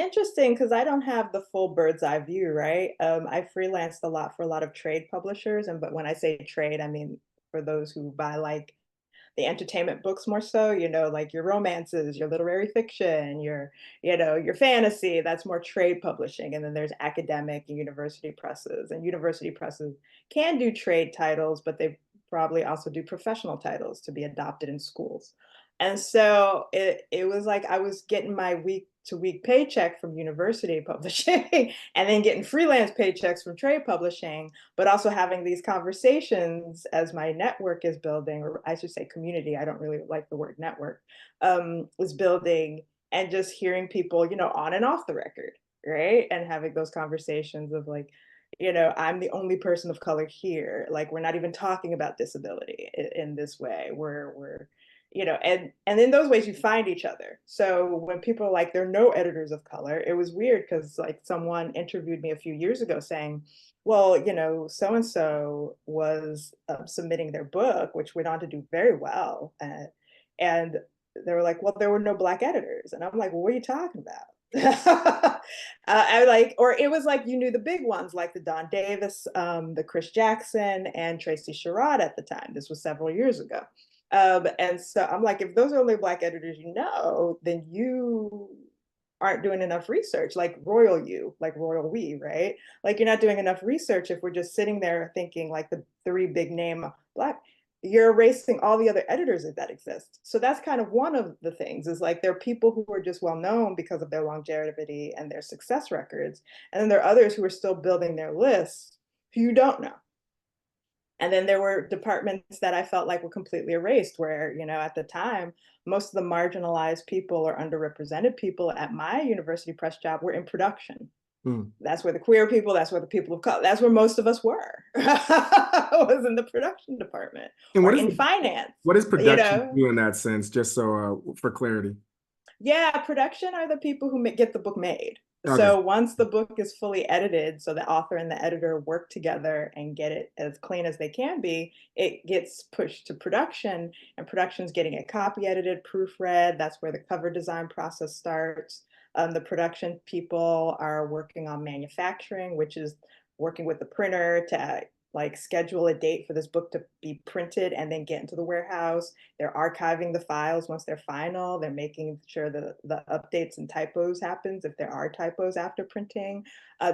interesting because I don't have the full bird's eye view, right? I freelanced a lot for a lot of trade publishers, and but when I say trade, I mean for those who buy like the entertainment books more so, like your romances, your literary fiction, your fantasy, that's more trade publishing. And then there's academic and university presses. And university presses can do trade titles, but they probably also do professional titles to be adopted in schools. And so it was like I was getting my week to week paycheck from university publishing and then getting freelance paychecks from trade publishing, but also having these conversations as my network is building, or I should say community. I don't really like the word network, is building, and just hearing people, on and off the record, right? And having those conversations of like, I'm the only person of color here. Like we're not even talking about disability in this way. We're and in those ways you find each other. So when people are like, there are no editors of color, it was weird because like someone interviewed me a few years ago saying, well, so and so was submitting their book, which went on to do very well, and they were like, well, there were no Black editors, and I'm like, well, what are you talking about? I like, or it was like you knew the big ones like the Don Davis, the Chris Jackson, and Tracy Sherrod at the time. This was several years ago. And so I'm like, if those are only Black editors, then you aren't doing enough research, like royal we, right? Like you're not doing enough research if we're just sitting there thinking like the three big name Black, you're erasing all the other editors that exist. So that's kind of one of the things is like there are people who are just well known because of their longevity and their success records. And then there are others who are still building their lists who you don't know. And then there were departments that I felt like were completely erased, where, at the time, most of the marginalized people or underrepresented people at my university press job were in production. Mm. That's where the queer people, that's where the people of color, that's where most of us were, was in the production department And or in finance, what does you production know? do in that sense? Just so for clarity. Yeah, production are the people who get the book made. Okay, So once the book is fully edited, so the author and the editor work together and get it as clean as they can be, it gets pushed to production, and production's getting it copy edited, proofread. That's where the cover design process starts. The production people are working on manufacturing, which is working with the printer to like schedule a date for this book to be printed and then get into the warehouse. They're archiving the files once they're final. They're making sure the updates and typos happens if there are typos after printing.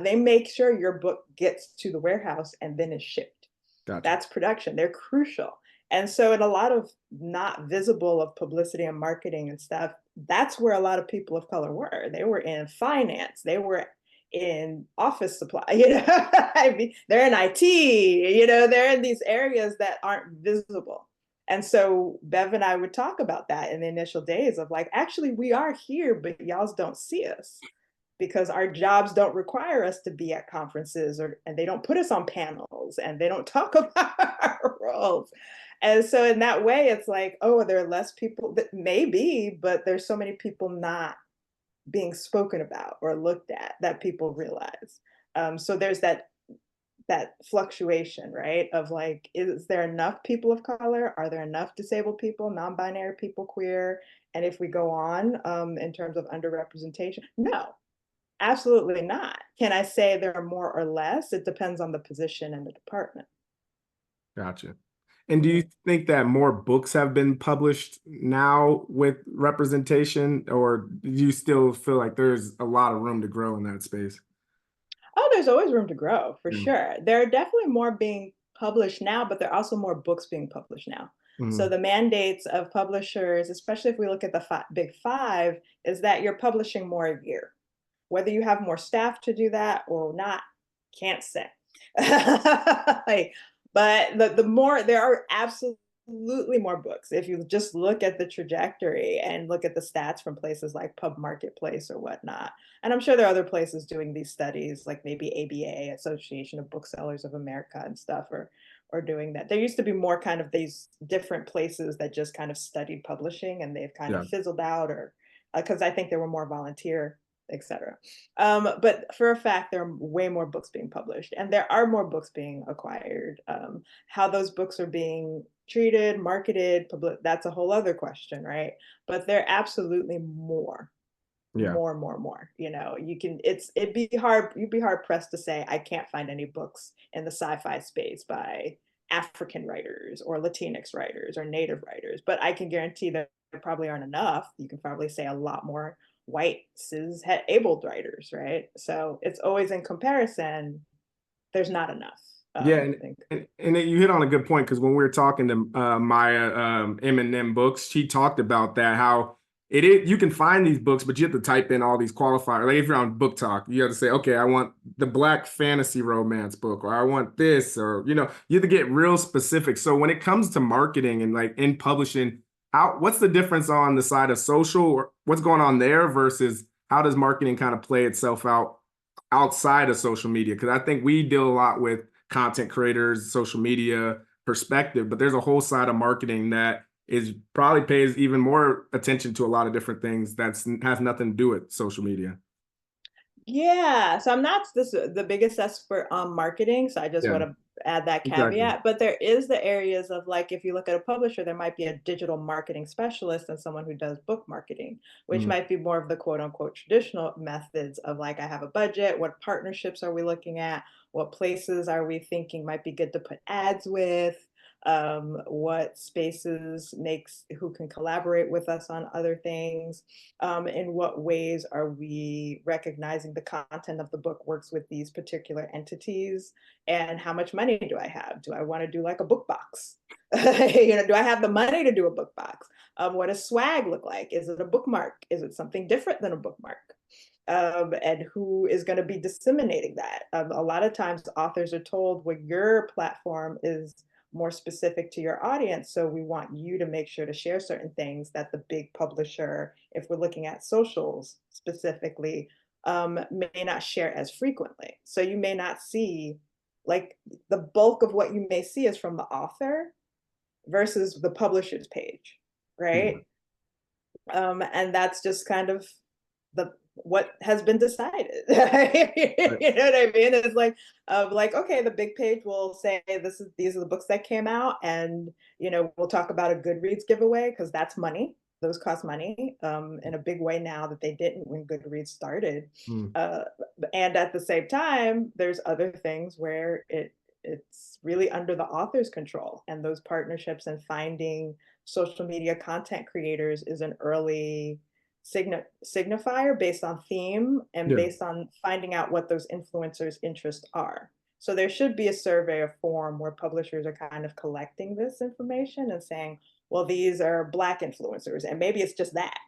They make sure your book gets to the warehouse and then is shipped. gotcha. That's production. They're crucial. And so in a lot of not visible of publicity and marketing and stuff, that's where a lot of people of color were. They were in finance. They were in office supply, I mean, they're in IT, they're in these areas that aren't visible. And so Bev and I would talk about that in the initial days of like, actually, we are here, but y'all don't see us because our jobs don't require us to be at conferences, and they don't put us on panels, and they don't talk about our roles. And so in that way, it's like, oh, there are less people that maybe, but there's so many people not being spoken about or looked at that people realize. So there's that fluctuation, right? Of like, is there enough people of color? Are there enough disabled people, non-binary people, queer? And if we go on in terms of underrepresentation, no, absolutely not. Can I say there are more or less? It depends on the position and the department. Gotcha. And do you Mhm. think that more books have been published now with representation, or do you still feel like there's a lot of room to grow in that space? Oh, there's always room to grow for Yeah. sure. There are definitely more being published now, but there are also more books being published now. So Mhm. the mandates of publishers, especially if we look at the big five, is that you're publishing more a year. Whether you have more staff to do that or not, can't say. Like, but the more there are absolutely more books. If you just look at the trajectory and look at the stats from places like Pub Marketplace or whatnot, and I'm sure there are other places doing these studies, like maybe ABA, Association of Booksellers of America, and stuff, or doing that. There used to be more kind of these different places that just kind of studied publishing, and they've kind of Yeah, fizzled out, or because I think there were more volunteer, etc. But for a fact, there are way more books being published, and there are more books being acquired. How those books are being treated, marketed, public, that's a whole other question, right? But they're absolutely more. Yeah. more. You know, you'd be hard pressed to say I can't find any books in the sci-fi space by African writers or Latinx writers or Native writers, but I can guarantee that there probably aren't enough. You can probably say a lot more white cis abled writers, right? So it's always in comparison. There's not enough. Yeah, I think. and you hit on a good point because when we were talking to Maya M&M Books, she talked about that how it is you can find these books, but you have to type in all these qualifiers. Like if you're on Book Talk, you have to say, okay, I want the Black fantasy romance book, or I want this, or you have to get real specific. So when it comes to marketing and like in publishing, what's the difference on the side of social, or what's going on there versus how does marketing kind of play itself out outside of social media? Because I think we deal a lot with content creators, social media perspective, but there's a whole side of marketing that is probably pays even more attention to a lot of different things that's has nothing to do with social media. Yeah, so I'm not the biggest expert on marketing, so I just Yeah, want to add that exactly. caveat. But there is the areas of like if you look at a publisher, there might be a digital marketing specialist and someone who does book marketing, which Mm, might be more of the quote unquote traditional methods of like I have a budget, what partnerships are we looking at, what places are we thinking might be good to put ads with, what spaces makes who can collaborate with us on other things, in what ways are we recognizing the content of the book works with these particular entities, and how much money do I have? Do I want to do like a book box? Do I have the money to do a book box? What does swag look like? Is it a bookmark? Is it something different than a bookmark? And who is going to be disseminating that? A lot of times authors are told, well, your platform is more specific to your audience, so we want you to make sure to share certain things that the big publisher, if we're looking at socials specifically, may not share as frequently. So you may not see, like, the bulk of what you may see is from the author versus the publisher's page, yeah, right? And that's just kind of the what has been decided. right. You know what I mean? It's like okay, the big page will say these are the books that came out, and we'll talk about a Goodreads giveaway because that's money. Those cost money in a big way now that they didn't when Goodreads started. Mm, Uh, and at the same time, there's other things where it's really under the author's control, and those partnerships and finding social media content creators is an early signifier based on theme and yeah, based on finding out what those influencers' interests are. So there should be a survey or form where publishers are kind of collecting this information and saying, well, these are Black influencers, and maybe it's just that.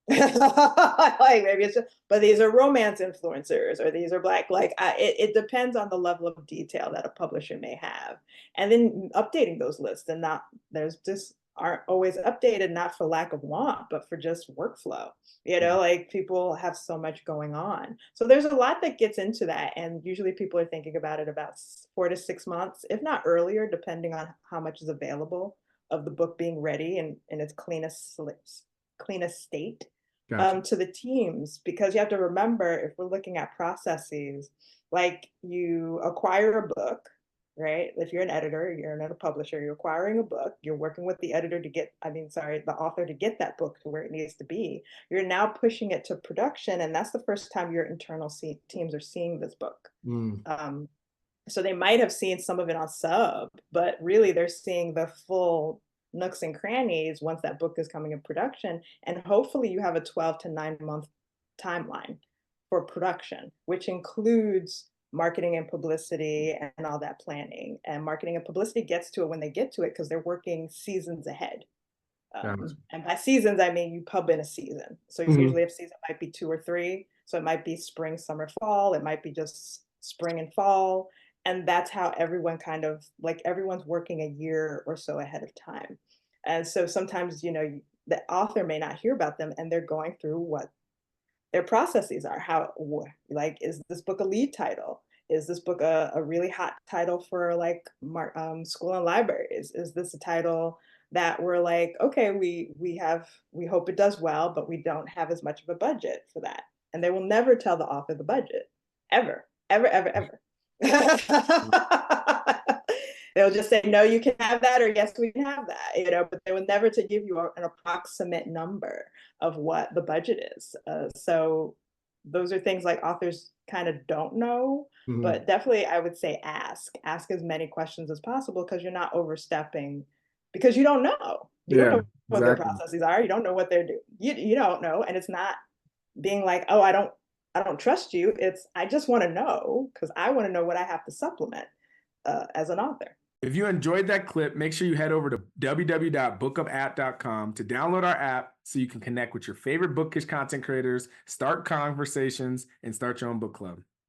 Like maybe it's just, but these are romance influencers, or these are Black. Like it depends on the level of detail that a publisher may have, and then updating those lists, and not there's just aren't always updated, not for lack of want, but for just workflow. Like people have so much going on, so there's a lot that gets into that, and usually people are thinking about it about 4 to 6 months, if not earlier, depending on how much is available of the book being ready and in its cleanest state, gotcha. to the teams, because you have to remember, if we're looking at processes, like you acquire a book, right? If you're an editor, you're not a publisher, you're acquiring a book, you're working with the editor to get, I mean, sorry, the author to get that book to where it needs to be. You're now pushing it to production, and that's the first time your internal teams are seeing this book. Mm, Um, so they might have seen some of it on sub, but really they're seeing the full nooks and crannies once that book is coming in production. And hopefully you have a 12 to 9 month timeline for production, which includes marketing and publicity and all that planning. And marketing and publicity gets to it when they get to it because they're working seasons ahead. gotcha. And by seasons, I mean you pub in a season. So Mhm. usually a season might be 2 or 3. So it might be spring, summer, fall. It might be just spring and fall. And that's how everyone kind of like everyone's working a year or so ahead of time. And so sometimes, the author may not hear about them and they're going through what their processes are. Like, is this book a lead title? Is this book a really hot title for like school and libraries? Is this a title that we're like, okay, we hope it does well, but we don't have as much of a budget for that. And they will never tell the author the budget, ever, ever, ever, ever. They'll just say, no, you can have that, or yes, we can have that, but they will never to give you an approximate number of what the budget is. So those are things like authors kind of don't know, Mhm. but definitely I would say ask as many questions as possible because you're not overstepping because you don't know. You don't Yeah, know what their exactly. processes are. You don't know what they're doing. You don't know. And it's not being like, oh, I don't trust you. It's I just want to know because I want to know what I have to supplement as an author. If you enjoyed that clip, make sure you head over to www.bookumapp.com to download our app so you can connect with your favorite bookish content creators, start conversations, and start your own book club.